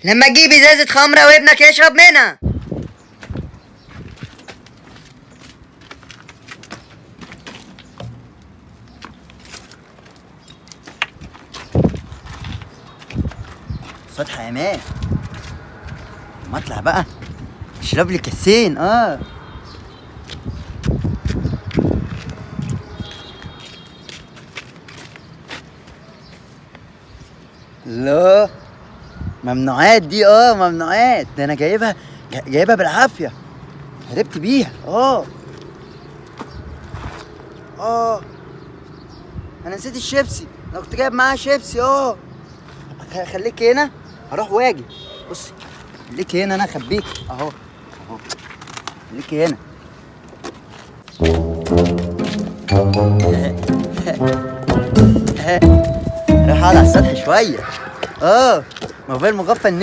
لما تجيب ازازة خمرة وابنك يشرب منها. فتحة يا مان، ما اطلع بقى اشرب لي كاسين. لا ممنوعات دي، ممنوعات. ده انا جايبها بالعافية، هربت بيها. انا نسيت الشيبسي، انا كنت جايب معاها شيبسي. خليك هنا، هروح واجي. بص خليك هنا، انا اخبيك اهو. خليك هنا. رايح اقعد على السطح شوية. موبايل مغفل.